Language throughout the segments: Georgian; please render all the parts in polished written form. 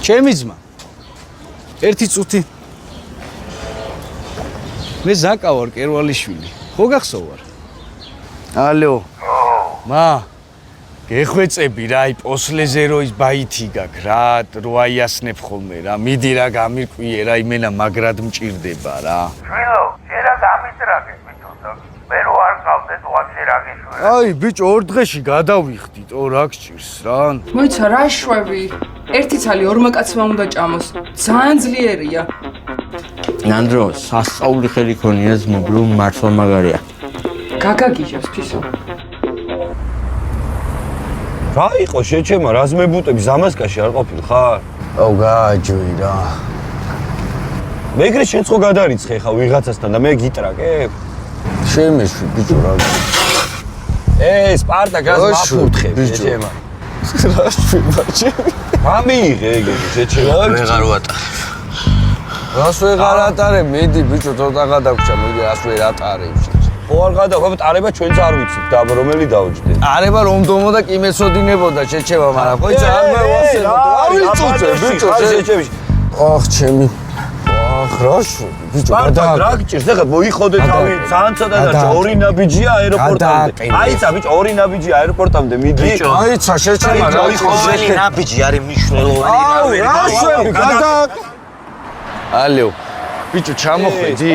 ჩემი ძმა. ერთი წუთი. მე ზაკა ვარ კერვალიშვილი. ხო გახსოვარ? ალო. მა გეხვეწები რა, აი პოსლეზე რო ის ბაითი გაქვს რა, რო აიასნებ ხოლმე რა. მიდი რა გამირკვიე რა, იმენა მაგრად მჭირდება რა. შვილო, შენ გამიტრაგე ბიჭო და მე რო არ ყავდე ვაფშე რა გიშვე. აი ბიჭო, 2 დღეში გადავიხდით, რა გჭირს რა. მოიცა რა შვები? ერთი ცალი ორმა კაცმა უნდა ჭამოს. ძალიან ძლიერია. ნანდრო, სასწაული ხელი ქონია ძმობრო, მართლა მაგარია. გაგაგიჟოს თვისო. რა იყო შეჩემა, რაზმებუტები ზამასკაში არ ყოფილ ხარ? აუ გააჯვი რა. მეგრე შენ ხო გადარიცხე ხა ვიღაცასთან და მე გიტრაკებ? შემეშვი ბიჭო რა. სპარტაკ რას მაფუთხებ შეჩემა. რა შვება ჩემი. ამიიღე ეგ შეჩემა. ვეღარ ვატარებ. რას ვეღარ ატარებ, მედი ბიჭო ცოტა გადაგჭა, მედი რას ვერ ატარებ. ხო არ გადავხებ, ტარება ჩვენც არ ვიცით და რომელი დავჯდეთ. არება რომ დომოდა კი მეცოდინებოდა შეჩება, მაგრამ ხო იცი არ მევასებო. ავიწუწე ბიჭო შეჩემში. ახ ჩემი. ახ რა შვები ბიჭო სპარტაკ რა გჭირს? ეხლა მოიხოდე თავი, ძალიან ცოტა და 2 ნაბიჯია აეროპორტამდე. აიცა ბიჭო 2 ნაბიჯია აეროპორტამდე მიდი. აიცა შეჩება რა ყოველი ნაბიჯი არის მნიშვნელოვანი აუ რა შვები გადა. ალო ბიჭო ჩამოხვედი.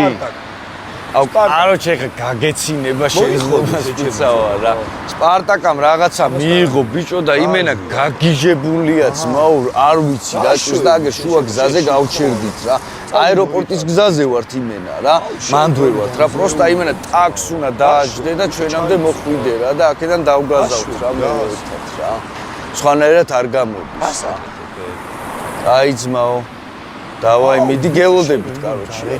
აუ კაროჩე ხა გაგეცინება შეიძლება შეცავა რა. სპარტაკამ რაღაცა მიიღო ბიჭო და იმენა გაგიჟებულია ძმაურ, არ ვიცი რა ჭირს და აგერ შუა გზაზე გავჩერდით რა. აეროპორტის გზაზე ვართ იმენა რა. მანდვე ვართ რა. პროსტა იმენა ტაქს უნდა დააჯდე და ჩვენამდე მოხვიდე რა და აქედან დავგაზავთ რა მოვეთათ რა. სხვანაირად არ გამოდის რა. აი ძმაო. დავაი მიდი გელოდებით კაროჩე.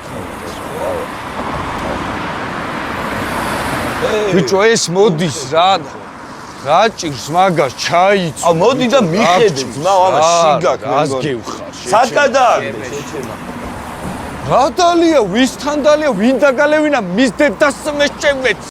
ბიჭო ეს მოდის რა რა ჭირს მაგას ჩაიც აუ მოდი და მიხედე ძმაო ამას შიგაკ რას გევხარ საკადარ რა დალია ვისთან დალია ვინ დაგალევინა მის დედას მეშჩევეც